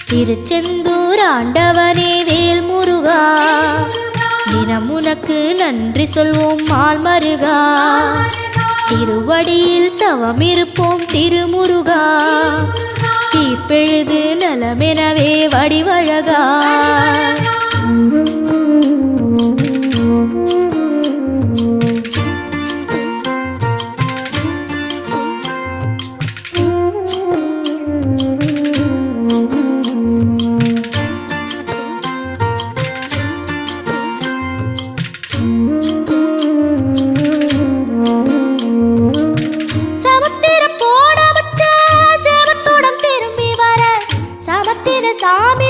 திருச்செந்தூர் ஆண்டவனே வேல் முருகா, தினம் உனக்கு நன்றி சொல்வோம் மால் மருகா. திருவடியில் தவம் இருப்போம் திருமுருகா, தீப்பெழுது நலமெனவே வடிவழகா. சாமி